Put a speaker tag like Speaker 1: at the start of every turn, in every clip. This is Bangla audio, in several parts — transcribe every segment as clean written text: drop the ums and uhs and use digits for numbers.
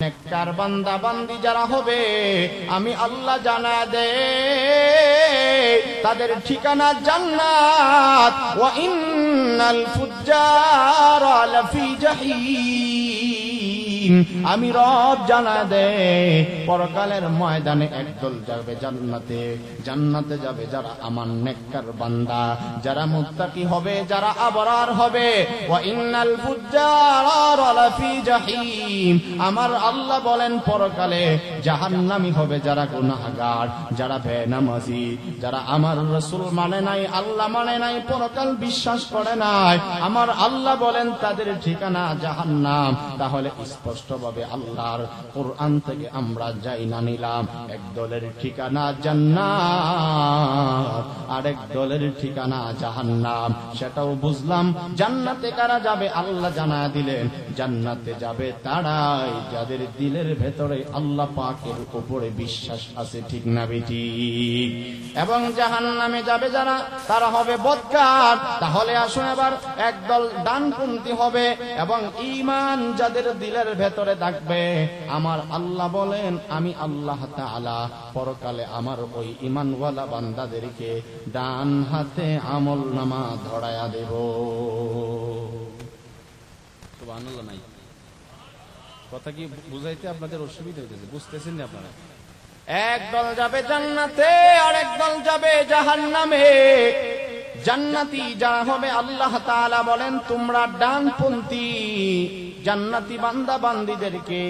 Speaker 1: নেককার বান্দা বান্দি যারা হবে আমি আল্লাহ জানা দে তাদের ঠিকানা জান্নাত ওয়া ইন্নাল ফুজ্জারা লাফি জাহিম। আমি রব জানা দে পরকালের ময়দানে একদল যাবে জান্নাতে, জান্নাতে যাবে যারা আমার নেককার বান্দা, যারা মুত্তাকি হবে, যারা আবরার হবে। ওয়া ইন্নাল ফুজ্জারা লাফি জাহিম। আমার আল্লাহ বলেন পরকালে জাহান্নামী হবে যারা গুনাহগার, যারা বেনামাজি, যারা আমার রাসূল মানে নাই, আল্লাহ মানে নাই, পরকাল বিশ্বাস করে নাই। আমার আল্লাহ বলেন তাদের ঠিকানা জাহান্নাম। তাহলে স্পষ্টভাবে আল্লাহর কোরআন থেকে আমরা যাই না নিলাম এক দলের ঠিকানা জান্নাত, আরেক দলের ঠিকানা জাহান্নাম। সেটাও বুঝলাম। জান্নাতে কারা যাবে আল্লাহ জানা দিলেন। জান্নাতে যাবে তারাই যাদের দিলের ভেতরে আল্লাহ পাকের উপরে বিশ্বাস আছে, ঠিক না বেঠিক? এবং জাহান্নামে যাবে যারা, তারা হবে বদকার। তাহলে আসুন এবার একদল ডানপন্থী হবে এবং ঈমান যাদের দিলের ভেতরে থাকবে। আমার আল্লাহ বলেন আমি আল্লাহ তাআলা পরকালে আমার ওই ঈমানওয়ালা বান্দাদেরকে ডান হাতে আমলনামা ধরায়া দেব। সুবহানাল্লাহ। নাই কথা কি বুঝাইতে আপনাদের অসুবিধা হইতেছে? বুঝতেছেন না আপনারা? একদল যাবে জান্নাতে আর একদল যাবে জাহান্নামে। জান্নাতি যারা হবে আল্লাহ তাআলা বলেন তোমরা ডানপন্থী জান্নাতি বান্দা বান্দীদেরকে,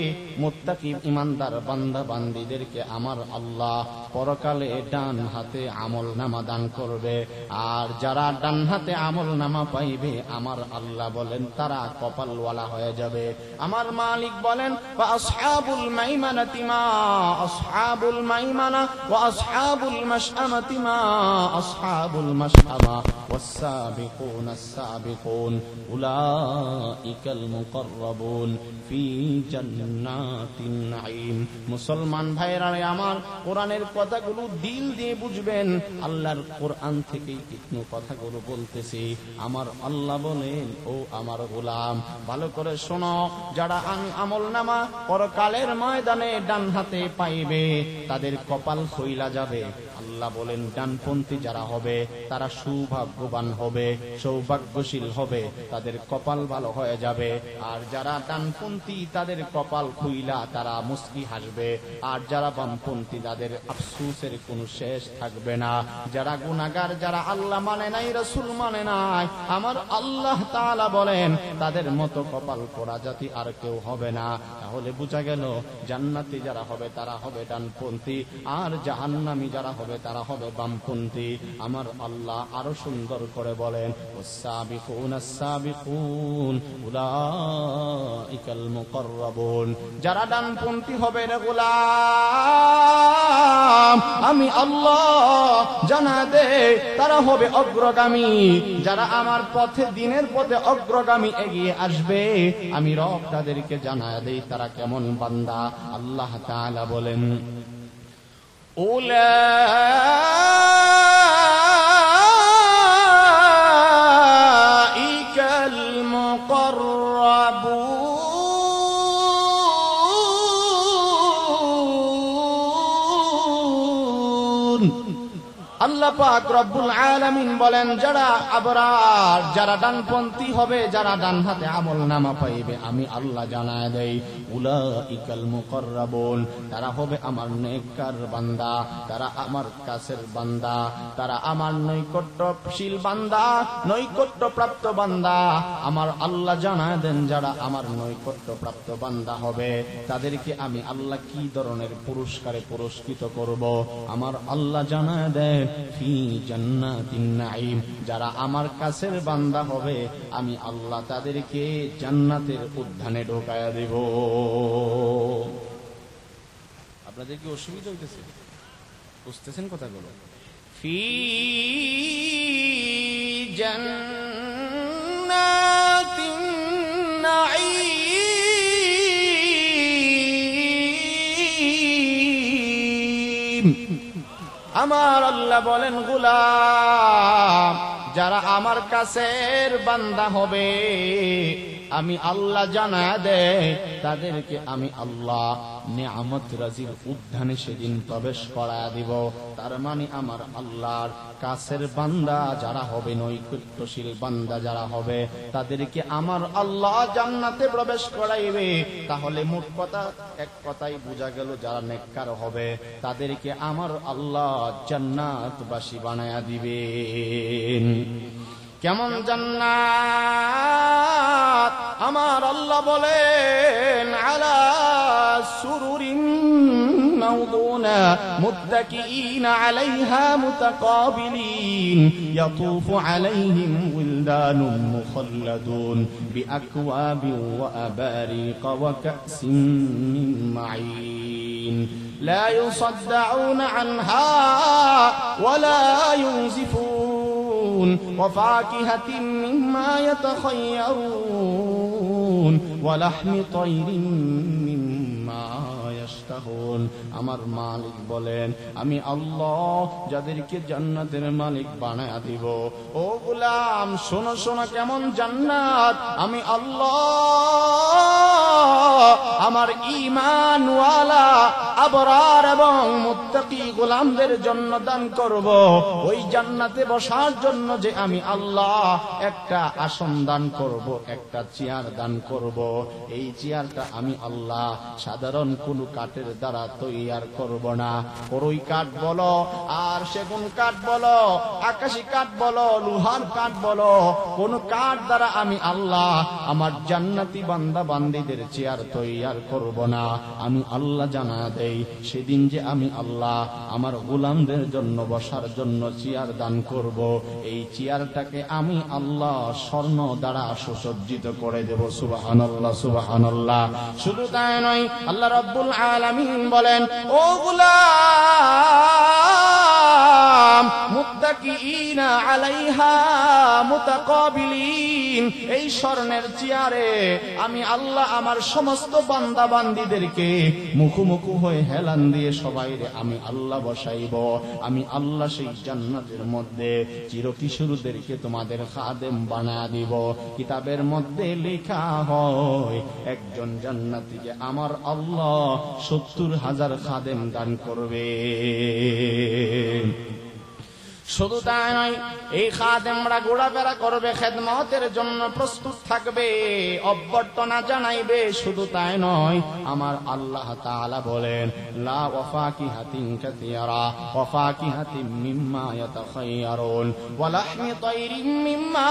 Speaker 1: মুত্তাকি ঈমানদার বান্দা বান্দীদেরকে আমার আল্লাহ পরকালে ডান হাতে আমলনামা দান করবে। আর যারা ডান হাতে আমলনামা পাইবে আমার আল্লাহ বলেন তারা কপালওয়ালা হয়ে যাবে। আমার মালিক বলেন ওয়া আসহাবুল মাইমানাতি মা আসহাবুল মাইমানা ওয়া আসহাবুল মাশআমাতি মা আসহাবুল মাশআমা ওয়াস সাবিকুনাস সাবিকুন উলাইকাল মুকাররাবুন ফি জান্নাতিন নাঈম। মুসলমান ভাইরা আমার কোরআনের কথাগুলো দিল দিয়ে বুঝবেন। আল্লাহর কোরআন থেকেই তীক্ষ্ণ কথাগুলো বলতেছি। আমার আল্লাহ বলেন ও আমার গোলাম ভালো করে শোনো, যারা আমলনামা পরকালের ময়দানে ডান হাতে পাইবে তাদের কপাল খইলা যাবে। আল্লাহ বলেন ডানপন্থী যারা হবে তারা সৌভাগ্যবান হবে, সৌভাগ্যশীল হবে, তাদের কপাল ভালো হয়ে যাবে। আর যারা ডানপন্থী তাদের কপাল খুইলা তারা মুস্কি হাসবে। আর যারা বামপন্থী তাদের আফসোসের কোনো শেষ থাকবে না। যারা গুনাহগার, যারা আল্লাহ মানে নাই, রাসূল মানে নাই, আমার আল্লাহ তাআলা বলেন তাদের মতো কপাল পোড়া জাতি আর কেউ হবে না। তাহলে বোঝা গেল জান্নাতি যারা হবে তারা হবে ডানপন্থী, আর জাহান্নামী যারা হবে তারা হবে বামপন্থী। আমার আল্লাহ আরো সুন্দর করে বলেন ওয়াস-সাবিকুনাস সাবিকুন উলাইকাল মুকাররাবুন। যারা ডানপন্থী হবে রে গোলাম আমি আল্লাহ জানা দে তারা হবে অগ্রগামী। যারা আমার পথে দিনের পথে অগ্রগামী এগিয়ে আসবে আমি রব তাদেরকে জানা দেই তারা কেমন বান্দা। আল্লাহ তাআলা বলেন উলাইকাল মুকাররাবুন। আল্লাহ পাক রব্বুল আলামিন বলেন যারা আবরার, যারা ডানপন্থী হবে, যারা ডান হাতে আমলনামা পাইবে আমি আল্লাহ জানায় দেই উলাইকাল মুকাররাবুন। তারা হবে আমার নেককার বান্দা, তারা আমার কাছের বান্দা, তারা আমার নৈকট্যশীল বান্দা, নৈকট্যপ্রাপ্ত বান্দা। আমার আল্লাহ জানায় দেন যারা আমার নৈকট্যপ্রাপ্ত বান্দা হবে তাদেরকে আমি আল্লাহ কি ধরনের পুরস্কারে পুরস্কৃত করব। আমার আল্লাহ জানায় দেন ফি জান্নাতিন নাঈম। যারা আমার কাছের বান্দা হবে আমি আল্লাহ তাদেরকে জান্নাতের উদ্যানে ঢোকায়া দেব। আপনাদের কি অসুবিধা হইতেছে? বুঝতেছেন কথাগুলো? ফি জান্নাতিন নাঈম। আমার আল্লাহ বলেন গোলাম যারা আমার কাছের বান্দা হবে আমি আল্লাহ জানায়া দেয়, তাদেরকে আমি আল্লাহ নিয়ামত রাজির উদ্যানে সেদিন প্রবেশ করায়া দিব। তার মানে আমার আল্লাহর কাছের বান্দা যারা হবে, নৈকট্যশীল বান্দা যারা হবে, তাদেরকে আমার আল্লাহ জান্নাতে প্রবেশ করাইবে। তাহলে মোট কথা এক কথাই বোঝা গেল, যারা নেককার হবে তাদেরকে আমার আল্লাহ জান্নাতবাসী বানায়া দিবেন। কেমন জান্নাত? আমার আল্লাহ বলেন, আলা সুরুরিন মাওদুনা মুত্তাকিইনা আলাইহা মুতাকাবিলিন ইয়াতুফু আলাইহিম উলদানুন মুখাল্লাদুন বিআকওয়াবিন ওয়া আবারিক ওয়া কাসিম মিন মাঈন লা ইউসাদ্দাউনা আনহা ওয়া লা ইউনজিফুন وفاكهة مما يتخيرون ولحم طير مما يشتهون। আমার মালিক বলেন, আমি আল্লাহ যাদেরকে জান্নাতের মালিক বানায়া দিব। ও গোলাম শোনো শোনো, কেমন জান্নাত আমি আল্লাহ আমার ঈমানওয়ালা আবরার এবং মুত্তাকি গোলামদের জন্য দান করব। ওই জান্নাতে বসার জন্য যে আমি আল্লাহ একটা আসন দান করব, একটা চেয়ার দান করব। এই চেয়ারটা আমি আল্লাহ সাধারণ কোন কাঠের দ্বারা তৈয়ার করব না। করই কাঠ বলো, আর সেগুন কাঠ বলো, আকাশী কাঠ বলো, লোহার কাঠ বলো, কোন কাঠ দ্বারা আমি আল্লাহ আমার জান্নাতি বান্দা বান্দীদের চেয়ার তৈয়ার করব না। আমি আল্লাহ জানা দেই, সেদিন যে আমি আল্লাহ আমার গোলামদের জন্য বসার জন্য চেয়ার দান করব, এই চেয়ারটাকে আমি আল্লাহ স্বর্ণ দ্বারা সুসজ্জিত করে দেব। সুবহানাল্লাহ, সুবহানাল্লাহ। শুধু তাই নয়, আল্লাহ রাব্বুল আলামিন বলেন, ও গোলাম মুত্তাকিইনা আলাইহা মুতাকাবিলিন, এই স্বর্ণের চেয়ারে আমি আল্লাহ আমার সমস্ত বান্দা বান্দীদেরকে মুখোমুখি হয়ে হেলান দিয়ে সবাইরে আমি আল্লাহ বসাইব। আমি আল্লাহ সেই জান্নাতের মধ্যে চিরকিশোরদেরকে তোমাদের খাদেম বানায়া দিব। কিতাবের মধ্যে লেখা হয়, একজন জান্নাতীকে আমার আল্লাহ 70,000 খাদেম দান করবে। শুধু তাই নয়, এই খাদেমরা ঘোরাফেরা করবে, খেদমতের জন্য প্রস্তুত থাকবে, অভ্যর্থনা জানাইবে। শুধু তাই নয়, আমার আল্লাহ তাআলা বলেন, লা ওয়াফাকিহাতিন কাসীরা ওয়াফাকিহাতিন মিম্মা ইয়াতাখায়্যারুন ওয়া লাহমি তায়রিন মিম্মা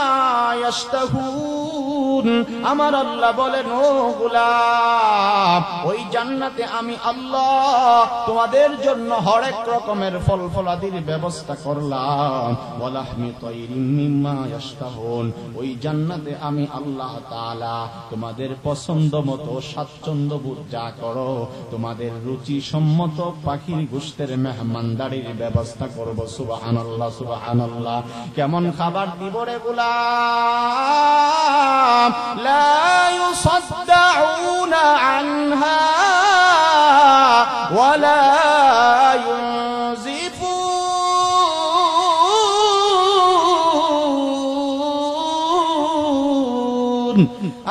Speaker 1: ইয়াশতাহুন। আমার আল্লাহ বলেন, ও গোলাম, ওই জান্নাতে আমি আল্লাহ তোমাদের জন্য হরেক রকমের ফল ফলাদির ব্যবস্থা করলাম। ওই জান্নাতে আমি আল্লাহ তাআলা তোমাদের পছন্দ মতো স্বাচ্ছন্দ্য বোধ যা করো, তোমাদের রুচি সম্মত পাখির গোশতের মেহমানদারির ব্যবস্থা করব। সুবহানাল্লাহ, সুবহানাল্লাহ। কেমন খাবার দিব রে গোলাম? লা ইউসাদ্দাউনা আনহা ওয়া লা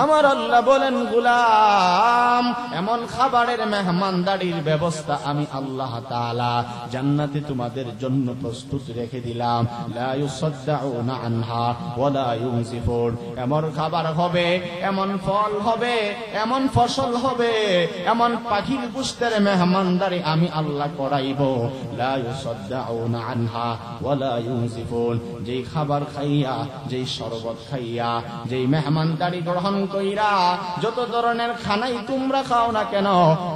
Speaker 1: আমার আল্লাহ বলেন, গোলাম এমন খাবারের মেহমানদারির ব্যবস্থা আমি আল্লাহ তাআলা জান্নাতে তোমাদের জন্য প্রস্তুত রেখে দিলাম। লা ইউসাদ্দাউনা আনহা ওয়া লা ইউনজিফুন। এমন খাবার হবে, এমন ফল হবে, এমন ফসল হবে, এমন পাখির গোশতের মেহমানদারি আমি আল্লাহ করাইব। লা ইউসাদ্দাউনা আনহা ওয়া লা ইউনজিফুন। যেই খাবার খাইয়া, যেই শরবত খাইয়া, যেই মেহমানদারি গ্রহণ কইরা, যত ধরনের খানাই তোমরা খাও না কেন,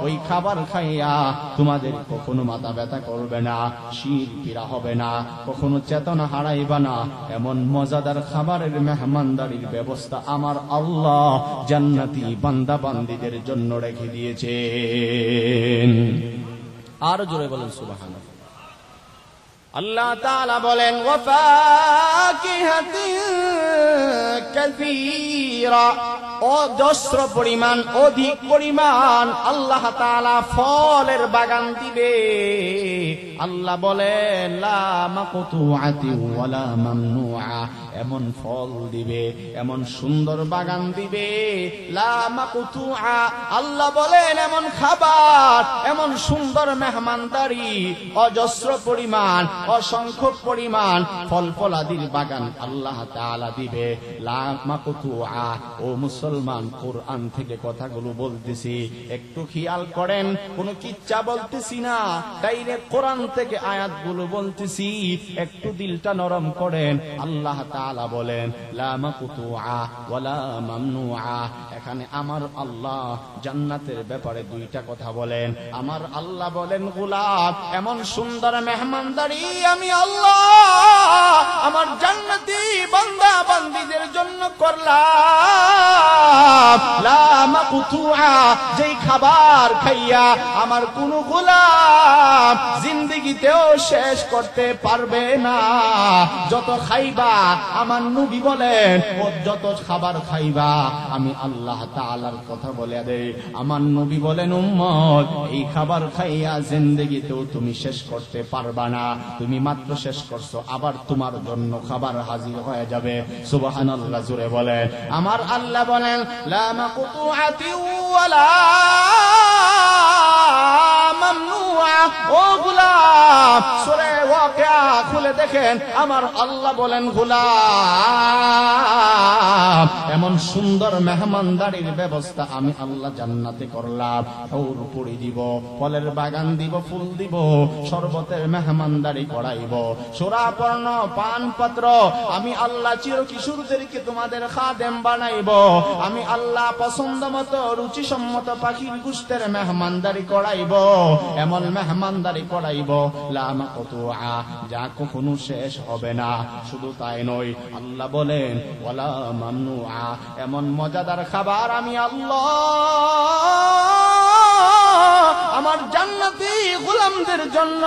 Speaker 1: ওই খাবার খাইয়া তোমাদের কখনো মাথা ব্যথা করবে না, শির পীড়া হবে না, কখনো চেতনা হারাইবা না। এমন মজাদার খাবারের মেহমানদারির ব্যবস্থা আমার আল্লাহ জান্নাতি বান্দা বান্দীদের জন্য রেখে দিয়েছেন। আর জোরে বলেন সুবহানাল্লাহ। আল্লাহ তাআলা বলেন, ওয়াফাকিহাতিন কাসীরা, অজস্র পরিমাণ, অধিক পরিমাণ আল্লাহ তাআলা ফলের বাগান দিবে। আল্লাহ বলেন লা মাকতুআতি ওয়ালা মামনুআ, এমন ফল দিবে, এমন সুন্দর বাগান দিবে। লা মাকতুআ, আল্লাহ বলেন এমন খাবার, এমন সুন্দর মেহমানদারি, অজস্র পরিমাণ, অসংখ্য পরিমাণ ফল ফলাদির বাগান আল্লাহ তাআলা দিবে। লা মাকতুআ, ও মুসলমান, কোরআন থেকে কথাগুলো বলতেছি, একটু খেয়াল করেন, কোন কিচ্ছা বলতেছি না, ডাইরেক্ট কোরআন থেকে আয়াতগুলো বলতেছি, একটু দিলটা নরম করেন। আল্লাহ তাআলা বলেন লা মাকতুআ ওয়ালা মামনুআ। এখানে আমার আল্লাহ জান্নাতের ব্যাপারে দুইটা কথা বলেন। আমার আল্লাহ বলেন গোলাম, এমন সুন্দর মেহমানদারি আমি আল্লাহ আমার জান্নাতি বান্দা বান্দীদের জন্য করলাম। লা মাকতুআ, যেই খাবার খাইয়া আমার কোন গোলাম জিন্দেগিতেও শেষ করতে পারবে না। যত খাইবা, আমার নবী বলেন, ও যত খাবার খাইবা, আমি আল্লাহ তাআলার কথা বলে দেই, আমার নবী বলেন উম্মত, এই খাবার খাইয়া জিন্দেগিতেও তুমি শেষ করতে পারবা না। তুমি মাত্র শেষ করছো, আবার তোমার জন্য খাবার হাজির হয়ে যাবে। সুবহানাল্লাহ, জোরে বলেন। আমার আল্লাহ বলেন লা মাকতুআতি ওয়ালা মামনুআ। ও গোলাম, সূরা ওয়াকিয়া খুলে দেখেন, আমার আল্লাহ বলেন গোলাম, এমন সুন্দর মেহমানদারির ব্যবস্থা আমি আল্লাহ জান্নাতে করলাম। হৌর পুরি দিব, ফলের বাগান দিব, ফুল দিব, শরবতের মেহমানদারি করাইব, সোরাপর্ণ পানপত্র আমি আল্লাহ চিরকিশোরদেরকে তোমাদের খাদেম বানাইব। আমি আল্লাহ পছন্দ মতো রুচিসম্মত পাখির গোশতের মেহমানদারি করাইব, এমন মেহমানদারি করাইব লা মাকতুআ, যা কখনো শেষ হবে না। শুধু তাই নয়, আল্লাহ বলেন ওয়ালা মামনুআ, এমন মজাদার খাবার আমি আল্লাহ আমার জান্নাতি গোলামদের জন্য,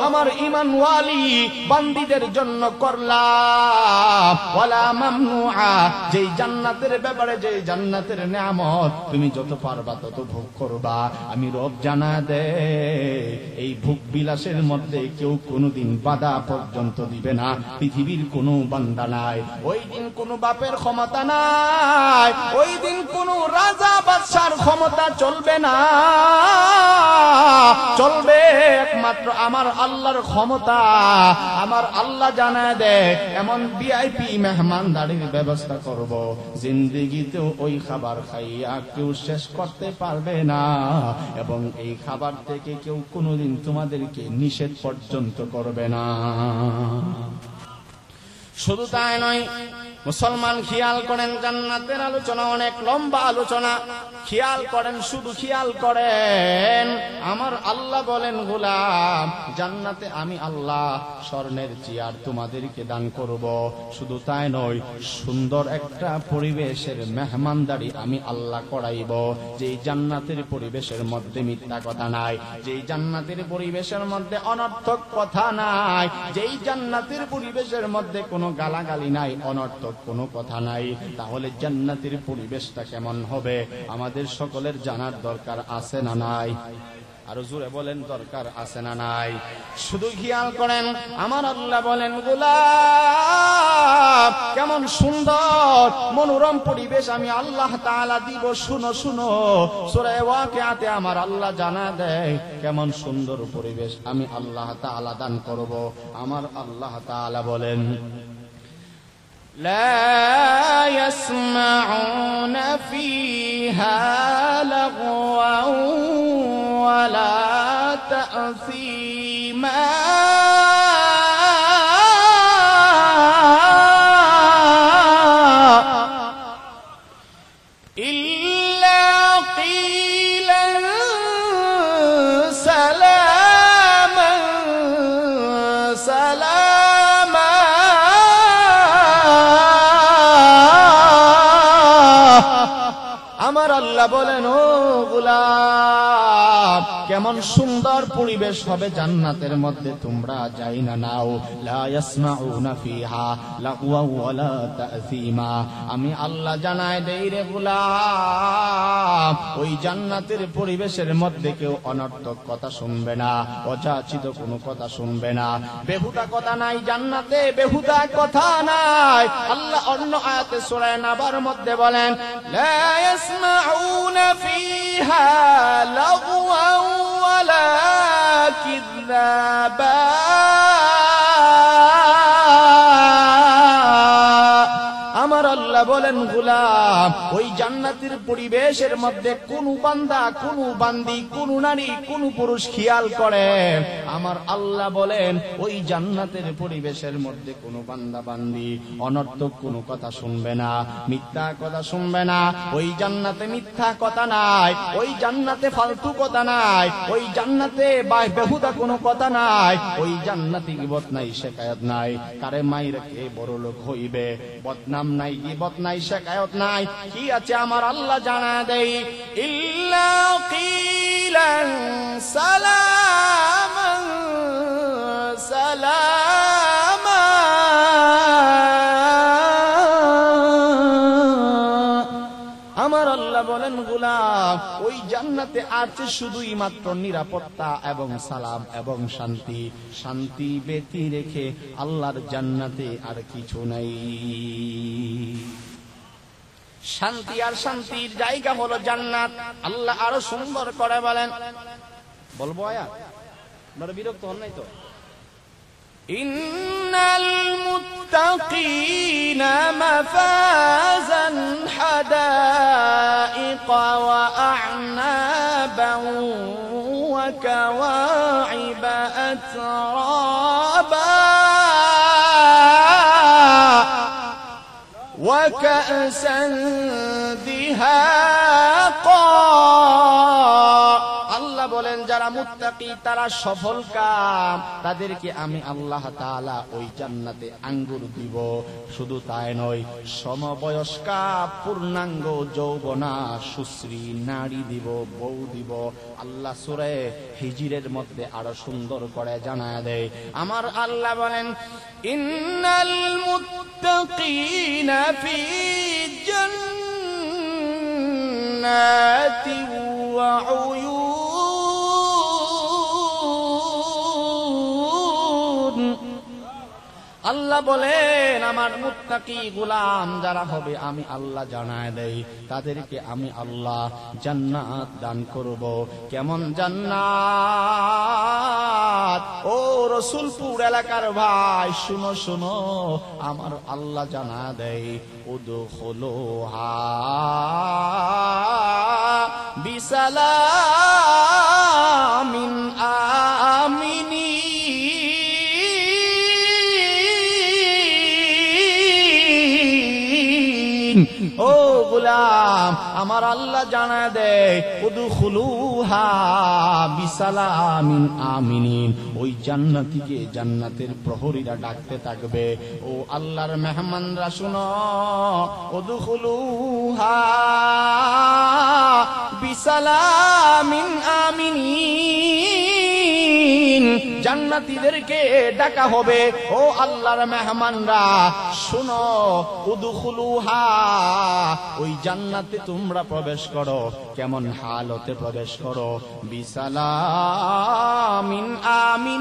Speaker 1: আমার ঈমানওয়ালী বান্দীদের জন্য করলাম। ওয়ালা মামনুআ, যেই জান্নাতের ব্যাপারে, যেই জান্নাতের নিয়ামত তুমি যত পারবা তত ভোগ করবা। আমি রব জানা দে, এই ভোগ বিলাসের মধ্যে কেউ কোনোদিন বাধা পর্যন্ত দিবে না। পৃথিবীর কোনো বান্দা নাই, ওই দিন কোনো বাপের ক্ষমতা নাই, ওই দিন কোনো রাজা বাদশার ক্ষমতা চলবে না, চলবে একমাত্র আমার আল্লাহর ক্ষমতা। আমার আল্লাহ জানায় দেয়, এমন ভিআইপি মেহমানদারির ব্যবস্থা করব, জিন্দেগিতেও ওই খাবার খাইয়া কেউ শেষ করতে পারবে না, এবং এই খাবার থেকে কেউ কোনোদিন তোমাদেরকে নিষেধ পর্যন্ত করবে না। শুধু তাই নয়, মুসলমান খেয়াল করেন, জান্নাতের আলোচনা অনেক লম্বা আলোচনা, খেয়াল করেন, শুধু খেয়াল করেন। আমার আল্লাহ বলেন গোলাম, জান্নাতে আমি আল্লাহ স্বর্ণের চেয়ার তোমাদেরকে দান করব। শুধু তাই নয়, সুন্দর একটা পরিবেশের মেহমানদারি আমি আল্লাহ করাইব, যেই জান্নাতের পরিবেশের মধ্যে মিথ্যা কথা নাই, যেই জান্নাতের পরিবেশের মধ্যে অনর্থক কথা নাই, যেই জান্নাতের পরিবেশের মধ্যে কোনো গালাগালি নাই, অনর্থক কোনো কথা নাই। তাহলে জান্নাতের পরিবেশটা কেমন হবে আমাদের সকলের জানার দরকার আছে না নাই? আরো জোরে বলেন, দরকার আছে না নাই? শুধু খেয়াল করেন, আমার আল্লাহ বলেন গোলাম, কেমন সুন্দর মনোরম পরিবেশ আমি আল্লাহ তাআলা দিব। শুনো শুনো, সূরা ওয়াকিয়াতে আমার আল্লাহ জানা দেয় কেমন সুন্দর পরিবেশ আমি আল্লাহ তাআলা দান করব। আমার আল্লাহ তাআলা বলেন لا يسمعون فيها لغوا ولا تأثيما إلا قيلا سلاما سلاما আমার আল্লাহ বলেন ও গোলাম, কেমন সুন্দর পরিবেশ হবে জান্নাতের মধ্যে, তোমরা যাই না নাও। লা ইয়াসমাউনা ফিহা লাগওয়া ওয়ালা তাসীমা। আমি আল্লাহ জানাই দেই রে গোলাম, ওই জান্নাতের পরিবেশের মধ্যে কেউ অনর্থক কথা শুনবে না, অযাচিত কোনো কথা শুনবে না, বেহুদা কথা নাই জান্নাতে, বেহুদা কথা নাই। আল্লাহ অন্য আয়াতে সূরা নাবার মধ্যে বলেন, লা ইয়াসমাউনা ফিহা লাগওয়া ওয়ালা কিযাবা। আমার আল্লাহ বলেন, গোলাম ওই জান্নাতের পরিবেশের মধ্যে কোন বান্দা, কোন বান্দি, কোন নারী, কোন পুরুষ খেয়াল করে? আমার আল্লাহ বলেন, ওই জান্নাতের পরিবেশের মধ্যে কোন বান্দা বান্দি অনর্থক কোন কথা শুনবে না, মিথ্যা কথা শুনবে না। ওই জান্নাতে মিথ্যা কথা নাই, ওই জান্নাতে ফালতু কথা নাই, ওই জান্নাতে বেহুদা কোনো কথা নাই, ওই জান্নাতে গীবত নাই, শেকায়ত নাই, কারে মাইরে কে বড় লোক হইবে, বদনাম নাই, গীবত নাই, শেকায়ত নাই। কি আছে আমার আল্লাহ জানা দেই, ইল্লা কিলান সালামান সালামা। আমার আল্লাহ বলেন, গোলাম ওই জান্নাতে আছে শুধুই মাত্র নিরাপত্তা এবং সালাম এবং শান্তি। শান্তি ব্যতি রেখে আল্লাহর জান্নাতে আর কিছু নাই। শান্তি আর শান্তির জায়গা হলো জান্নাত। আল্লাহ আরো সুন্দর করে বলেন, বলবো আয়াত, আপনারা বিরক্ত হন নাই তো? ইন্নাল মুত্তাকিনা মাফাজান হাদাইকা ওয়া আ'নাবান ওয়া কাওয়াইবা আতরাবা ওয়া কা'সান দিহাকা। আল্লাহ বলেন, যারা মুত্তাকি তারা সফল কাম, তাদেরকে আমি আল্লাহ তাআলা ওই জান্নাতে আঙ্গুর দিব। শুধু তাই নয়, সমবয়স্কা পূর্ণাঙ্গ যৌবনা সুশ্রী নারী দিব, বউ দিব। আল্লাহ সূরা হিজরের মধ্যে আরো সুন্দর করে জানায় দেয়। আমার আল্লাহ বলেন, ইন্নাল মুত্তাকিনা ফি জান্নাতি ওয়া উয়ুন। আল্লাহ বলেন, আমার মুত্তাকি গোলাম যারা হবে আমি আল্লাহ জানায় দেই, তাদেরকে আমি আল্লাহ জান্নাত দান করব। কেমন জান্নাত? ও রসুলপুর এলাকার ভাই শুনো শুনো, আমার আল্লাহ জানা দেয়, উদখুলুহা বিসালামিন আমিনি। ও গোলাম, আমার আল্লাহ জানা দেয়, উদখুলুহা বিসালামিন আমিনিন। ওই জান্নাতীকে জান্নাতের প্রহরীরা ডাকতে থাকবে, ও আল্লাহর মেহমানরা শুনো, উদখুলুহা বিসালামিন আমিনিন। জান্নাতীদেরকে ডাকা হবে, ও আল্লাহর মেহমানরা শুনো, উদখুলুহা ওই জান্নাতে তোমরা প্রবেশ করো। কেমন হালতে প্রবেশ করো? বিসালামিন আমিনিন।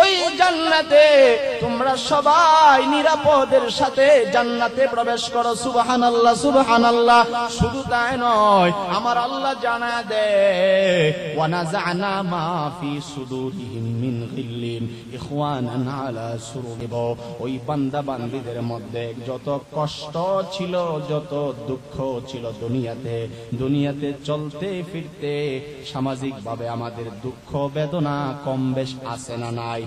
Speaker 1: ওই জান্নাতে তোমরা সবাই নিরাপদের সাথে জান্নাতে প্রবেশ করো। সুবহানাল্লাহ, সুবহানাল্লাহ। শুধু তাই নয়, আমার আল্লাহ জানা দেয়, ওয়া নাযা'না মা ফি সুদুরিহিম মিন গিল্লিন ইখওয়ানান আলা সুরুরিব। ওই বান্দা বান্দীদের মধ্যে যত কষ্ট ছিল, যত দুঃখ ছিল দুনিয়াতে চলতে ফিরতে সামাজিক ভাবে আমাদের দুঃখ বেদনা কম বেশ আছে না নাই?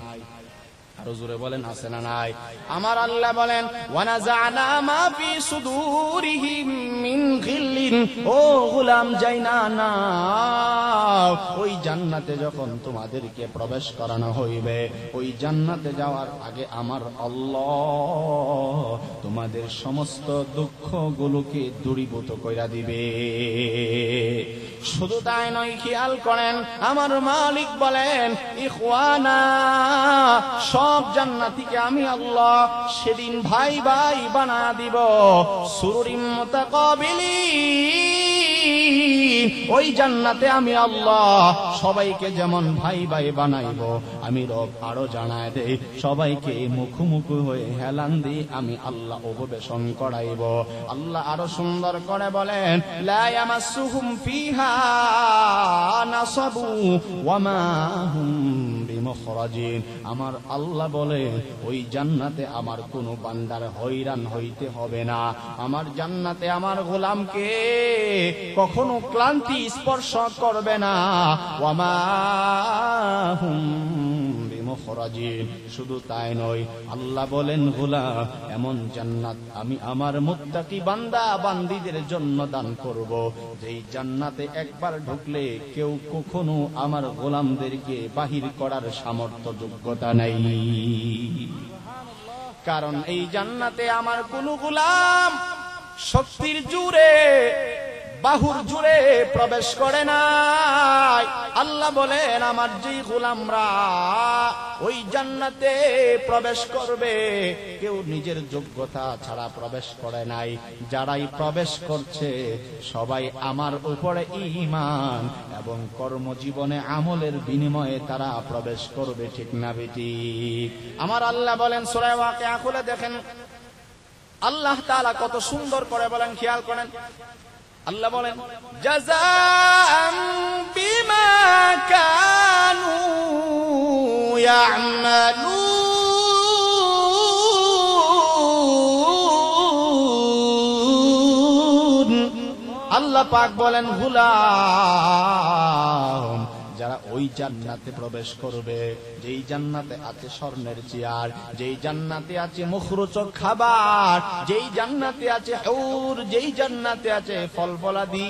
Speaker 1: আরো জোরে বলেন, আছে না নাই? আমার আল্লাহ বলেন, ওয়া নাযা'না মা ফি সুদুরিহিম মিন গিল্লিন ও গোলাম যাই না না, ওই জান্নাতে যখন তোমাদেরকে প্রবেশ করানো হইবে, ওই জান্নাতে যাওয়ার আগে আমার আল্লাহ তোমাদের সমস্ত দুঃখগুলোকে দূরীভূত কইরা দিবে। শুধু তাই নয়, খেয়াল করেন, আমার মালিক বলেন, ইখওয়ানা, সব জান্নাতীকে আমি আল্লাহ সেদিন ভাই ভাই বানায়া দিব। সুরুরিম মুতাকাবিলিন, ওই জান্নাতে আমি আল্লাহ সবাইকে যেমন ভাই ভাই বানাইব, আমি রব আরো জানায় দেই, সবাইকে মুখোমুখি হয়ে হেলান দিয়ে আমি আল্লাহ অববেশন করাইব। আল্লাহ আরো সুন্দর করে বলেন, লা ইয়ামাসসুহুম ফিহা নাসাবু ওয়া মা হুম বিমুখরাজিন। আমার আল্লাহ বলে, ওই জান্নাতে আমার কোনো বান্দার হয়রান হইতে হবে না। আমার জান্নাতে আমার গোলামকে কখনো ক্লান্তি স্পর্শ করবে না। ওয়া মা হুম বিমুখরাজিন। শুধু তাই নয়, আল্লাহ বলেন, গোলাম, এমন জান্নাত আমি আমার মুত্তাকি বান্দা বান্দীদের জন্য দান করব, যেই জান্নাতে একবার ঢুকলে কেউ কখনো আমার গোলামদেরকে বাহির করার সামর্থ্য যোগ্যতা নাই। কারণ এই জান্নাতে আমার কোন গোলাম শক্তির জোরে বাহুর জুড়ে প্রবেশ করে নাই। আল্লাহ বলেন, আমার যেই গোলামরা ওই জান্নাতে প্রবেশ করবে, কেউ নিজের যোগ্যতা ছাড়া প্রবেশ করে নাই। যারাই প্রবেশ করছে সবাই আমার উপরে ঈমান এবং কর্মজীবনে আমলের বিনিময়ে তারা প্রবেশ করবে, ঠিক না বেটি? আমার আল্লাহ বলেন, সূরা ওয়াকিয়া খুলে দেখেন, আল্লাহ তাআলা কত সুন্দর করে বলেন, খেয়াল করেন। আল্লাহ বলেন, জাযাআন বিমা কানু ইয়া'মালুন। আল্লাহ পাক বলেন, গোলাম, যারা ওই জান্নাতে প্রবেশ করবে, যেই জান্নাতে আছে স্বর্ণের চেয়ার, যেই জান্নাতে আছে মুখরোচক খাবার, যেই জান্নাতে আছে হুর, যেই জান্নাতে আছে ফল ফলাদি,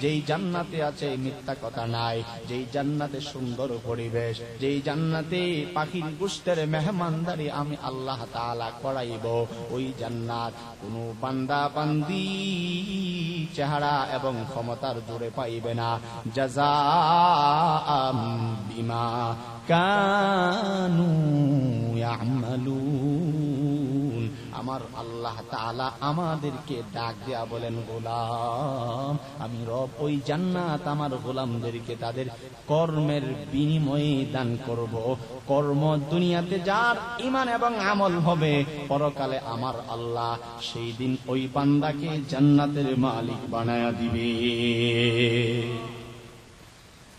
Speaker 1: যেই জান্নাতে আছে মিথ্যা কথা নাই, যেই জান্নাতে সুন্দর পরিবেশ, যেই জান্নাতে পাখির গোশতের মেহমানদারি আমি আল্লাহ তাআলা করাইব, ওই জান্নাত কোন বান্দা বান্দি চেহারা এবং ক্ষমতার জোরে পাইবে না। জাযাআম বিমা কানু ইয়া'মালুন। আমার আল্লাহ তাআলা আমাদেরকে ডাক দেয়া বলেন, গোলাম, আমি রব ওই জান্নাত আমার গোলামদেরকে তাদের কর্মের বিনিময়ে দান করব। কর্ম দুনিয়াতে যার ঈমান এবং আমল হবে, পরকালে আমার আল্লাহ সেই দিন ওই বান্দাকে জান্নাতের মালিক বানায়া দিবে।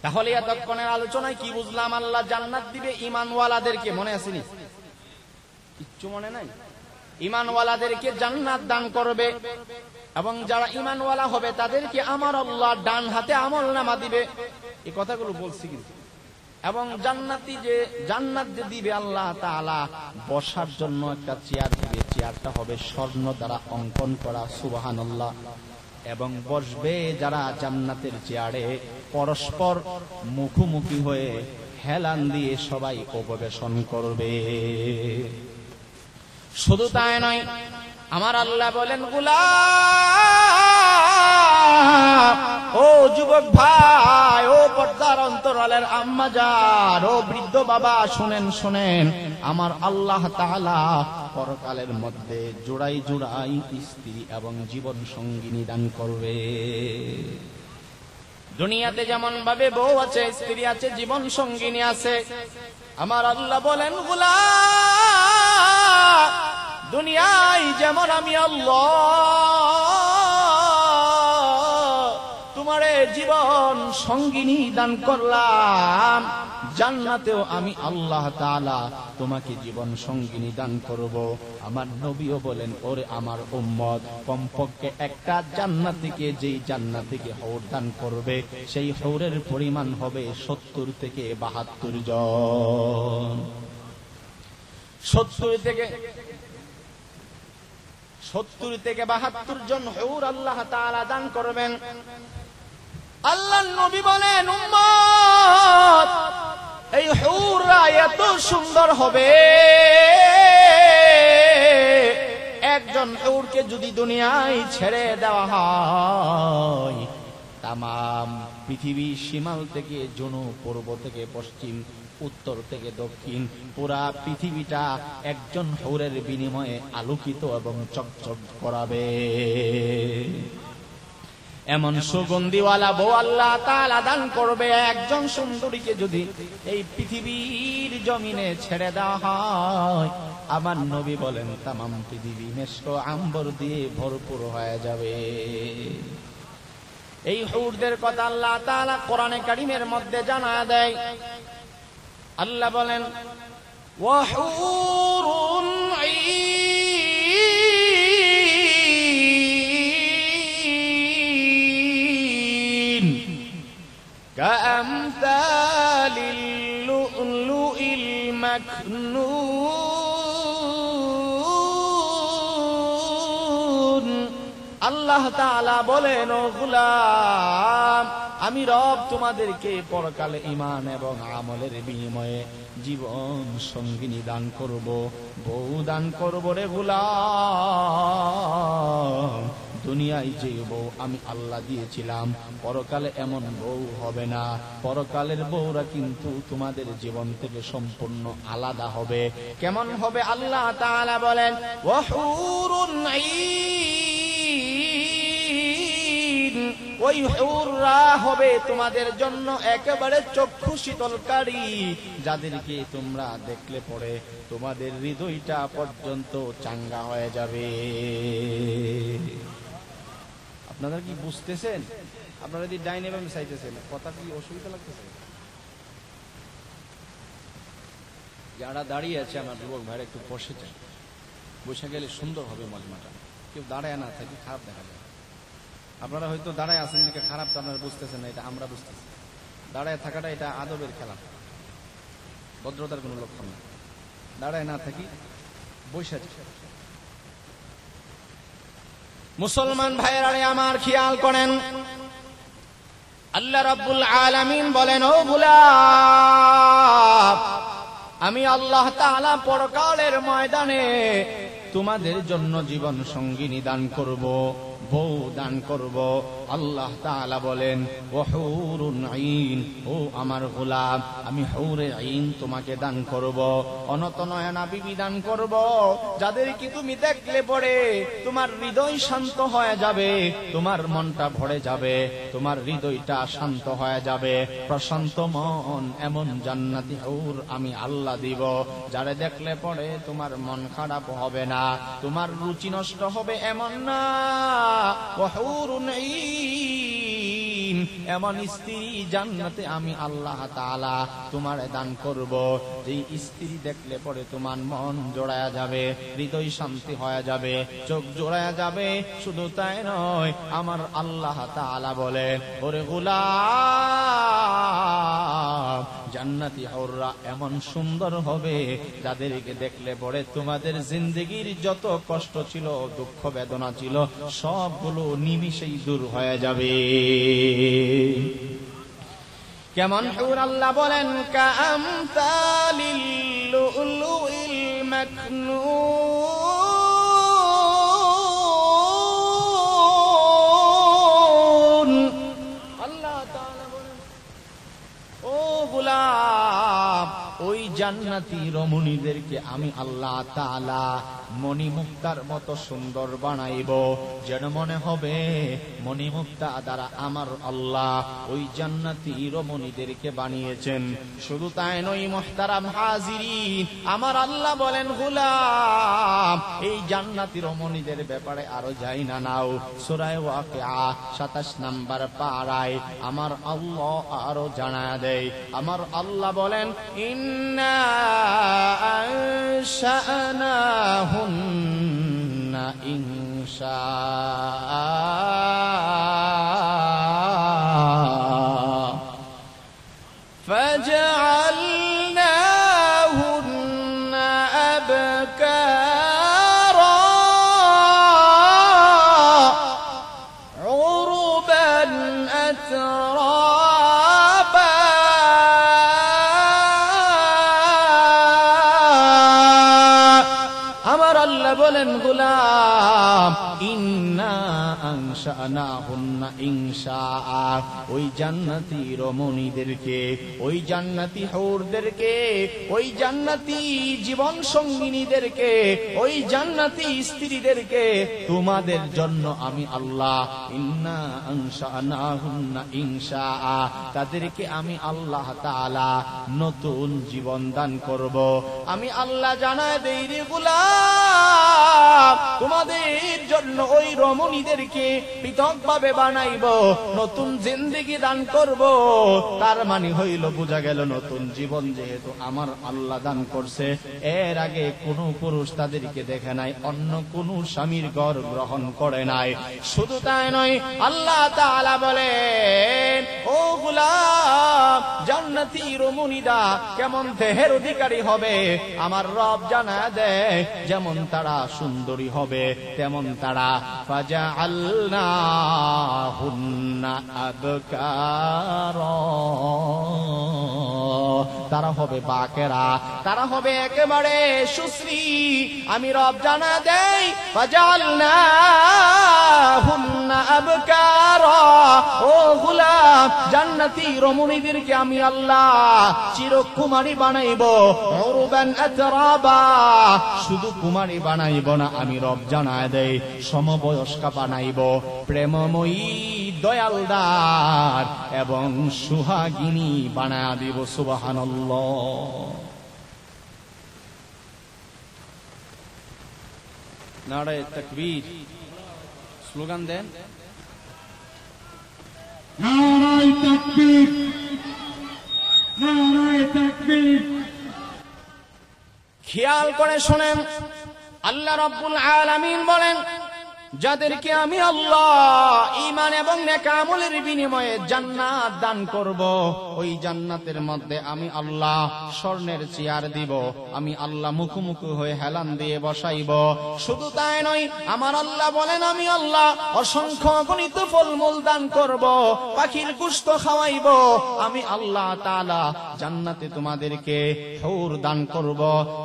Speaker 1: তাহলে এতক্ষণের আলোচনায় কি বুঝলাম? আল্লাহ জান্নাত দিবে ঈমানওয়ালাদেরকে। মনে আসেনি? কিচ্ছু মনে নাই? ঈমানওয়ালাদেরকে জান্নাত দান করবে এবং যারা ঈমানওয়ালা হবে তাদেরকে আমার আল্লাহ ডান হাতে আমলনামা দিবে। এই কথাগুলো বলছি কিন্তু। এবং জান্নাত যে দিবে আল্লাহ তাআলা, বসার জন্য একটা চেয়ার দিবে। চেয়ারটা হবে স্বর্ণ দ্বারা অঙ্কন করা, সুবহানাল্লাহ। এবং বসবে যারা জান্নাতের চেয়ারে, পরস্পর মুখোমুখি হয়ে হেলান দিয়ে সবাই উপবেশন করবে। শুধু তাই নয়, আমার আল্লাহ বলেন, গোলাম, ও যুবক ভাই, ও পর্দার অন্তরালের আম্মা জান, ও বৃদ্ধ বাবা, শুনেন শুনেন, আমার আল্লাহ তাআলা পরকালের মধ্যে জোড়াই জোড়াই স্ত্রী এবং জীবন সঙ্গিনী দান করবে। দুনিয়াতে যেমন ভাবে বউ আছে, স্ত্রী আছে, জীবন সঙ্গিনী আছে, আমার আল্লাহ বলেন, গোলাম, দুনিয়ায় যেমন আমি আল্লাহ তোমারে জীবন সঙ্গিনী দান করলাম, জান্নাতেও আমি আল্লাহ তাআলা তোমাকে জীবন সঙ্গিনী দান করব। আমার নবীও বলেন, ওরে আমার উম্মত, কমপক্ষে একটা জান্নাতীকে, যেই জান্নাতীকে হৌর দান করবে, সেই হৌরের পরিমাণ হবে 70 থেকে 72 জন। 70 থেকে 70 থেকে 72 জন হুর আল্লাহ তাআলা দান করবেন। আল্লাহর নবী বলেন, উম্মত, এই হুররা এত সুন্দর হবে, একজন হুরকে যদি দুনিয়ায় ছেড়ে দেওয়া হয়, তামাম পৃথিবী শিমাল থেকে জনু, পূর্ব থেকে পশ্চিম, উত্তর থেকে দক্ষিণ, পুরা পৃথিবীটা একজন হুরের বিনিময়ে আলোকিত এবং চকচক করাবে। এমন সুগন্ধিওয়ালা বউ আল্লাহ তাআলা দান করবে। একজন সুন্দরীকে যদি এই পৃথিবীর জমিনে ছেড়ে দেওয়া হয়, আমার নবী বলেন তামাম পৃথিবী মেশক আম্বর দিয়ে ভরপুর হয়ে যাবে। এই হুরদের কথা আল্লাহ তাআলা কোরআনে কারীমের মধ্যে জানায় দেয়। আল্লাহ বলেন, ওয়া হুরুন ঈন কাআমসালিল লু'লুইল মাকনুন। আল্লাহ তাআলা বলেন, ও গোলাম, আমি রব তোমাদেরকে পরকালে ঈমান এবং আমলের বিনিময়ে জীবন সঙ্গিনী দান করব, বউ দান করব রে গোলাম। দুনিয়ায় যে বউ আমি আল্লাহ দিয়েছিলাম, পরকালে এমন বউ হবে না। পরকালের বউরা কিন্তু তোমাদের জীবন থেকে সম্পূর্ণ আলাদা হবে। কেমন হবে আল্লাহ তাআলা বলেন, ওয়া হুরুন ঈন, ওই হুররা হবে তোমাদের জন্য একেবারে চক্ষু শীতলকারী, যাদেরকে তোমরা দেখলে পরে তোমাদের হৃদয়টা পর্যন্ত চাঙ্গা হয়ে যাবে। আপনারা কি বুঝতেছেন? আপনারা যদি ডাইনে বামে চাইতেছেন, কথা কি অসুবিধা লাগতেছে? যারা দাঁড়িয়ে আছে আমার যুবক ভাইরা একটু বসে যায়, বসে গেলে সুন্দর হবে মজমাটা। কেউ দাঁড়ায় না থাকি খারাপ দেখা যায়। আপনারা হয়তো দাঁড়ায় আছেন নাকি খারাপটা আপনারা বুঝতেছেন না, এটা আমরা বুঝতেছি। দাঁড়ায় থাকাটা এটা আদবের খেলা, ভদ্রতার কোনো লক্ষণ না। দাঁড়ায় না থাকি বসে যায়। মুসলমান ভাইয়েরা আমার খেয়াল করেন, আল্লাহ রাব্বুল আলামিন বলেন, ও গোলাম, আমি আল্লাহ তাআলা পরকালের ময়দানে তোমাদের জন্য জীবন সঙ্গিনী দান করব, বউ দান করব। আল্লাহ তাআলা বলেন, ওয়া হুরুন ঈন, ও আমার গোলাম, আমি হুরে ঈন তোমাকে দান করব, অনত নয়না বিবি দান করব, যাদেরকে তুমি দেখলে পরে তোমার হৃদয় শান্ত হয়ে যাবে, তোমার মনটা ভরে যাবে, তোমার হৃদয়টা শান্ত হয়ে যাবে, প্রশান্ত মন। এমন জান্নাতি হুর আমি আল্লাহ দিব, যারা দেখলে পরে তোমার মন খারাপ হবে না, তোমার রুচি নষ্ট হবে এমন না। ওয়া হুরুন ঈন, এমন স্ত্রী জান্নাতে আমি আল্লাহ তাআলা তোমার দান করব, যেই স্ত্রী দেখলে পরে তোমার মন জোড়ায়া যাবে, হৃদয় শান্তি হয়ে যাবে, চোখ জোড়ায়া যাবে। শুধু তাই নয়, আমার আল্লাহ তাআলা বলে, ওরে গোলাম, জান্নাতি হুররা এমন সুন্দর হবে, যাদেরকে দেখলে পরে তোমাদের জিন্দেগির যত কষ্ট ছিল, দুঃখ বেদনা ছিল, সবগুলো নিমিষেই দূর হয়ে যাবে। কেমন হুর আল্লাহ বলেন, কাআমসালিল লু'লুইল মাকনুন। আল্লাহ তাআলা বলেন, ও গোলাম, ওই জান্নাতি রমণীদেরকে আমি আল্লাহ তাআলা মণিমুক্তার মতো সুন্দর বানাইব, যেন মনে হবে মণিমুক্তা দ্বারা আমার আল্লাহ ওই জান্নাতি রমণীদেরকে বানিয়েছেন। শুধু তাই নয় মুহতারাম হাজিরিন, আমার আল্লাহ বলেন, গোলাম, এই জান্নাতি রমণীদের ব্যাপারে আরো যাই না নাও। সূরা ওয়াকিয়া 27 নম্বর পারায় আমার আল্লাহ আরো জানায় দেয়। আমার আল্লাহ বলেন, ইন্না আনশানাহুন্না ইনশাআ, ফাজআলনাহুন্না আবকারা أترابا আমার আল্লাহ বলেন গোলাম ইন্না আনশানাহুন্না ইনশাআ ওই জান্নাতি রমণীদেরকে ওই জান্নাতি হুরদেরকে ওই জান্নাতি জীবন সঙ্গিনীদেরকে ওই জান্নাতি স্ত্রীদেরকে তোমাদের জন্য আমি আল্লাহ ইন্না আনশানাহুন্না ইনশাআ তাদেরকে আমি আল্লাহ তাআলা নতুন জীবন দান করব আমি আল্লাহ জানায় দেই রে গোলাম তোমাদের জন্য ওই রমণীদেরকে পৃথকভাবে বানাইব নতুন জিন্দেগি দান করব তার মানে হইল বোঝা গেল নতুন জীবন যেহেতু আমার আল্লাহ দান করছে এর আগে কোন পুরুষ তাদেরকে দেখে নাই অন্য কোন স্বামীর ঘর গ্রহণ করে নাই শুধু তাই নয় আল্লাহ তাআলা বলেন ও গোলাম জান্নাতি রমণীরা কেমন দেহের অধিকারী হবে আমার রব জানায় দেয় যেমন তারা সুন্দরী হবে তেমন তারা ফাজআলনাহুন্না আবকারা তারা হবে বাকেরা তারা হবে একেবারে সুশ্রী আমি রব জানা দেই ফাজআলনাহুন্না আবকারা ও গোলাম জান্নাতি রমণীদেরকে আমি আল্লাহ চিরকুমারী বানাইব উরবান আতরাবা শুধু কুমারী বানাইব না আমি রব জানায় দেই সমবয়স্কা বানাইব প্রেমময়ী দয়ালদার এবং সুহাগিনী বানায় দিব সুবহানাল্লাহ নারায়ে তাকবীর স্লোগান দেন
Speaker 2: নারায়ে তাকবীর নারায়ে তাকবীর
Speaker 1: খেয়াল করে শুনেন আল্লাহ রাব্বুল আলামিন বলেন যাদেরকে আমি আল্লাহ ঈমান এবং নেক আমলের বিনিময়ে জান্নাত দান করব ওই জান্নাতের মধ্যে আমি আল্লাহ স্বর্ণের চেয়ার দিব আমি আল্লাহ মুখোমুখি হয়ে হেলান দিয়ে বসাইব শুধু তাই নয় আমার আল্লাহ বলেন আমি আল্লাহ অসংখ্য অগণিত ফলমূল দান করব পাখির গোশত খাওয়াইব আমি আল্লাহ তাআলা জান্নাতে তোমাদেরকে হুর দান করব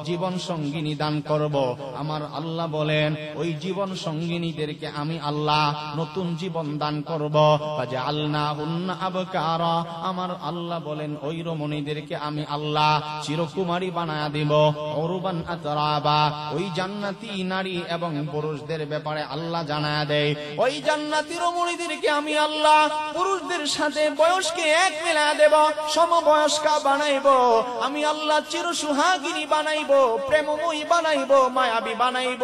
Speaker 1: জীবন সঙ্গিনী দান করব আমার আল্লাহ বলেন ওই জীবন সঙ্গিনী আমি আল্লাহ নতুন জীবন দান করব ফাজআলনাহুন্না আবকারা আমার আল্লাহ বলেন ওই রমণীদেরকে আমি আল্লাহ চিরকুমারী বানায়া দেব উরবান আতরাবা ওই জান্নাতি নারী এবং পুরুষদের ব্যাপারে আল্লাহ জানায়া দেয় ওই জান্নাতি রমণীদেরকে আমি আল্লাহ পুরুষদের সাথে বয়সকে এক মিলায়া দেব সমবয়স্কা বানাইব আমি আল্লাহ চিরসুহাগিনী বানাইব প্রেমময়ী বানাইব মায়াবী বানাইব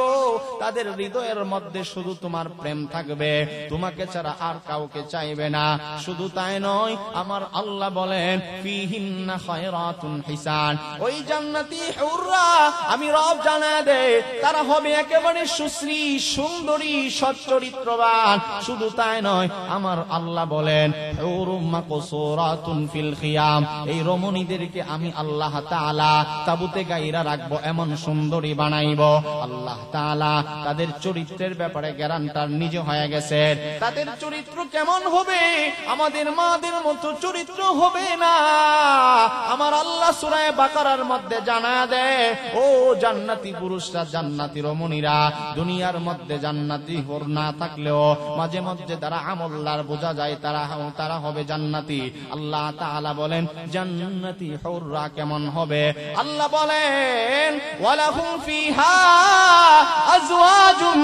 Speaker 1: তাদের হৃদয়ের মধ্যে শুধু তোমার প্রেম থাকবে তোমাকে ছাড়া আর কাউকে চাইবে না শুধু তাই নয় আমার আল্লাহ বলেন ফিহিন্না খায়রাতুন হিসান ওই জান্নাতি হুররা আমি রব জানায় দেই তারা হবে একেবারে সুশ্রী সুন্দরী সচ্চরিত্রবান শুধু তাই নয় আমার আল্লাহ বলেন হুরুম মাকসুরাতুন ফিল খিয়াম এই রমণীদেরকে আমি আল্লাহ তাআলা তাবুতে গাইরা রাখবো এমন সুন্দরী বানাইব আল্লাহ তাআলা তাদের চরিত্রের ব্যাপারে গ্যারান্টার নিজে হয়ে গেছে তাদের চরিত্র কেমন হবে আমাদের মাদের মতো চরিত্র হবে না আমার আল্লাহ সূরা বাকারার মধ্যে জানায় দেয় ও জান্নাতি পুরুষরা জান্নাতি রমণীরা দুনিয়ার মধ্যে জান্নাতি হুর না থাকলেও মাঝে মধ্যে তারা আমলদার বোঝা যায় তারা হবে জান্নাতি আল্লাহ তাআলা বলেন জান্নাতি হুররা কেমন হবে আল্লাহ বলেন ওয়ালাহুম ফিহা আজওয়াজুম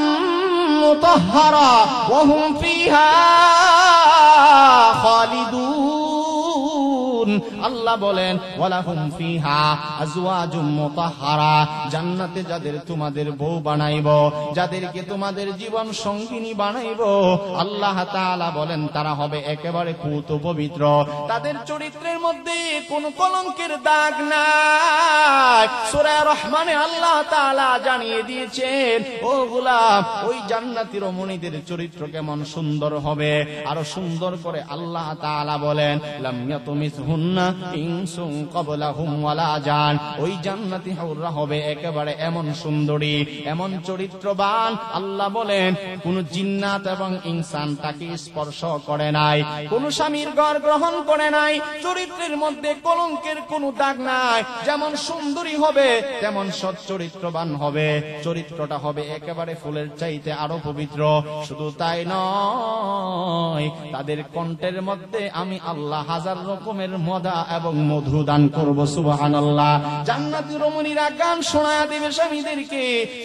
Speaker 1: মুতাহহারা ওয়া হুম ফিহা খালিদুন আল্লাহ বলেন ওয়ালাহুম ফিহা আজওয়াজুম মুতাহহারা জান্নাতে যাদের তোমাদের বউ বানাইব যাদেরকে তোমাদের জীবন সঙ্গিনী বানাইব আল্লাহ তাআলা বলেন তারা হবে একেবারে পুত পবিত্র তাদের চরিত্রের মধ্যে কোনো কলঙ্কের দাগ নাই সূরা রহমানে আল্লাহ তাআলা জানিয়ে দিয়েছেন ও গোলাম ওই জান্নাতি রমণীদের চরিত্র কেমন সুন্দর হবে আরো সুন্দর করে আল্লাহ তাআলা বলেন লাম ইয়াতুমিসহুন মিসলুহুন্না ইনসুন ক্বাবলাহুম ওয়ালা জান। ওই জান্নাতি হুররা হবে একেবারে এমন সুন্দরী, এমন চরিত্রবান, আল্লাহ বলেন কোন জিন্নাত এবং ইনসান তাকে স্পর্শ করে নাই, কোন স্বামীর ঘর গ্রহণ করে নাই, চরিত্রের মধ্যে কলঙ্কের কোন দাগ নাই। যেমন সুন্দরী হবে তেমন সৎ চরিত্রবান হবে, চরিত্রটা হবে একেবারে ফুলের চাইতে আরো পবিত্র। শুধু তাই নয়, তাদের কণ্ঠের মধ্যে আমি আল্লাহ হাজার রকমের মদা এবং মধু দান করব। সুবহানাল্লাহ। জান্নাতি রমণীরা গান শোনায়া দিবে স্বামীদেরকে,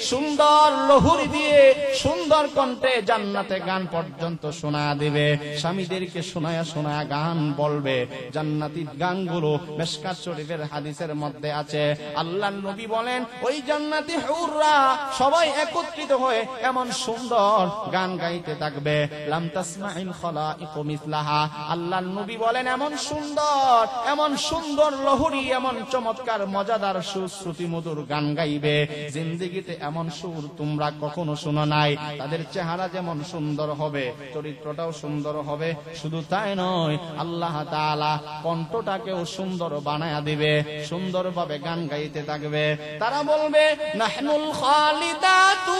Speaker 1: সুন্দর লহুরি দিয়ে সুন্দর কণ্ঠে জান্নাতে গান পর্যন্ত শোনায়া দিবে স্বামীদেরকে, শোনায়া শোনায়া গান বলবে। জান্নাতি গানগুলো মিশকাত শরীফের হাদিসের মধ্যে আছে। আল্লাহর নবী বলেন ওই জান্নাতি হুররা সবাই একত্রিত হয়ে এমন সুন্দর গান গাইতে থাকবে, লাম তাসমাইল খালাইকু মিসলাহা। আল্লাহর নবী বলেন এমন সুন্দর লহরী, এমন চমৎকার মজাদার সুশ্রুতি মধুর গান গাইবে, জিন্দেগিতে এমন সুর তোমরা কখনো শুনো নাই। তাদের চেহারা যেমন সুন্দর হবে, চরিত্রটাও সুন্দর হবে। শুধু তাই নয়, আল্লাহ তাআলা কণ্ঠটাকেও সুন্দর বানায়া দিবে, সুন্দরভাবে গান গাইতে থাকবে। তারা বলবে নাহনুল খালিদাতু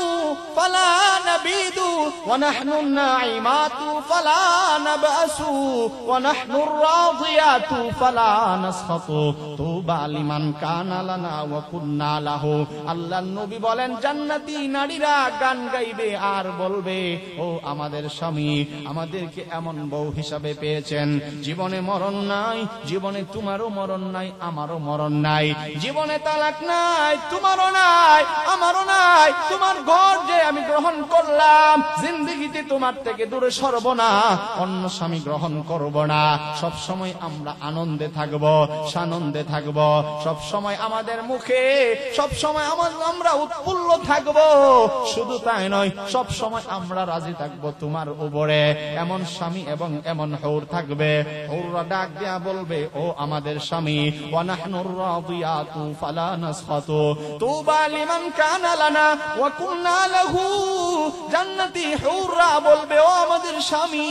Speaker 1: ফালা নাবিদু ওয়া নাহনুন নাঈমাতু ফালা নাবআসু ওয়া নাহনুর রাদিয়াতু ফালা নাসখাতু তুবা লিমান কানা লানা ওয়া কুন্না লাহু। আল্লাহর নবী বলেন জান্নাতি নারীরা গান গাইবে আর বলবে ও আমাদের স্বামী, আমাদেরকে এমন বউ হিসাবে পেয়েছেন, জীবনে মরণ নাই, জীবনে তোমারও মরণ নাই, আমারও মরণ নাই, জীবনে তালাক নাই, তোমারও নাই, আমারও নাই, তোমার ঘর যে আমি গ্রহণ করলাম, জিন্দেগিতে তোমার থেকে দূরে সরব না, অন্য স্বামী গ্রহণ করব না। সব সময় আমরা আনন্দে থাকব, সানন্দে থাকব, সব সময় আমাদের মুখে সব সময় আমরা উৎফুল্ল থাকব। শুধু তাই নয়, সব সময় আমরা রাজি থাকব তোমার উপরে। এমন স্বামী এবং এমন হুর থাকবে, হুররা ডাক দেয়া বলবে ও আমাদের স্বামী, ওয়া নাহনুর রাদিয়াতু ফালা নাসখাতু তুবা লিমান কানা লানা ওয়া কুন্না লাহু। জান্নাতি হুররা বলবে ও আমাদের স্বামী,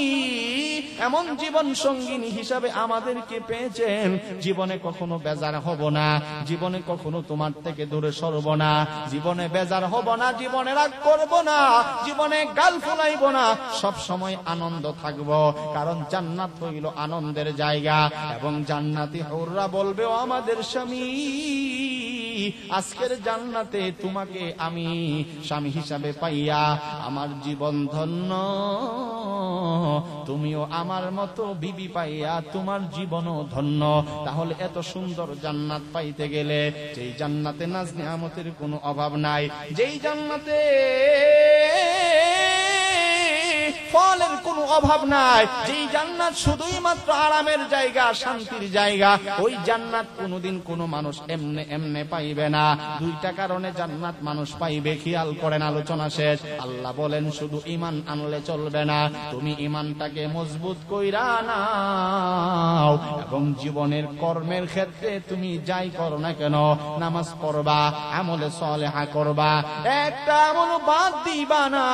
Speaker 1: এমন জীবন সঙ্গিনী হিসাবে আমাদেরকে পেয়েছেন, জীবনে কখনো বেজার হব না, জীবনে কখনো তোমার থেকে দূরে সরব না, জীবনে বেজার হব না, জীবনে রাগ করব না, জীবনে গাল ফুলাইব না, সব সময় আনন্দ থাকব, কারণ জান্নাত হইল আনন্দের জায়গা। এবং জান্নাতি হুররা বলবে ও আমাদের স্বামী, আজকের জান্নাতে তোমাকে আমি স্বামী হিসাবে পাইয়া আমার জীবন ধন্য, তুমিও আমার মতো বিবি পাইয়া তোমার জীবনও ধন্য। তাহলে এত সুন্দর জান্নাত পাইতে গেলে, যেই জান্নাতে নাজ নিয়ামতের কোনো অভাব নাই, যেই জান্নাতে ফলের কোনো অভাব নাই, যেই জান্নাত শুধুই মাত্র আরামের জায়গা, শান্তির জায়গা, ওই জান্নাত কোনোদিন কোনো মানুষ এমনে এমনে পাইবে না। দুইটা কারণে জান্নাত মানুষ পাইবে, খেয়াল করেন, আলোচনা শেষ। আল্লাহ বলেন শুধু ঈমান আনলে চলবে না, তুমি ঈমানটাকে মজবুত কইরা নাও এবং জীবনের কর্মের ক্ষেত্রে তুমি যাই করো না কেন, নামাজ পড়বা, আমলে সালেহা করবা, একটা আমল বাদ দিবা না।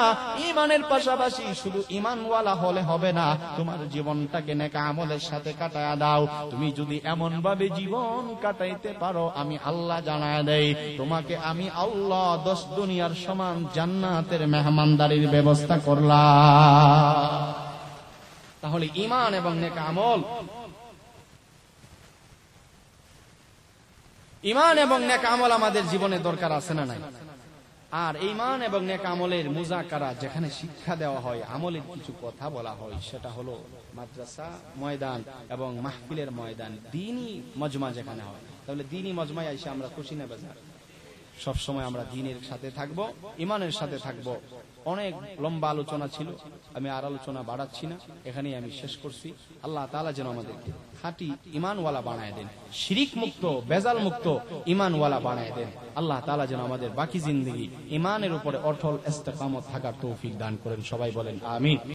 Speaker 1: ঈমানের পাশাপাশি শুধু ঈমানওয়ালা হলে হবে না, তোমার জীবনটাকে নেক আমলের সাথে কাটায়া দাও। তুমি যদি এমন ভাবে জীবন কাটাইতে পারো, আমি আল্লাহ জানায় দেই, তোমাকে আমি আল্লাহ 10 দুনিয়ার সমান জান্নাতের মেহমানদারির ব্যবস্থা করলাম। তাহলে ঈমান এবং নেক আমল, ঈমান এবং নেক আমল আমাদের জীবনে দরকার আছে না নাই? আর ঈমান এবং নেক আমলের মুজাকারা যেখানে শিক্ষা দেওয়া হয়, আমলের কিছু কথা বলা হয়, সেটা হলো মাদ্রাসা ময়দান এবং মাহফিলের ময়দান, দ্বীনি মজমা যেখানে হয়। তাহলে দ্বীনি মজমায় এসে আমরা খুশি না বেজার? সবসময় আমরা দ্বীনের সাথে থাকবো, ঈমানের সাথে থাকবো। অনেক লম্বা আলোচনা ছিল, আমি আর আলোচনা বাড়াচ্ছি না, এখানেই আমি শেষ করছি। আল্লাহ তাআলা যেন আমাদেরকে খাঁটি ঈমানওয়ালা বানায় দেন, শিরিক মুক্ত, বেজাল মুক্ত ঈমানওয়ালা বানায় দেন। আল্লাহ তাআলা যেন আমাদের বাকি জিন্দেগি ঈমানের উপরে অটল ইস্তেকামত থাকার তৌফিক দান করেন। সবাই বলেন আমিন।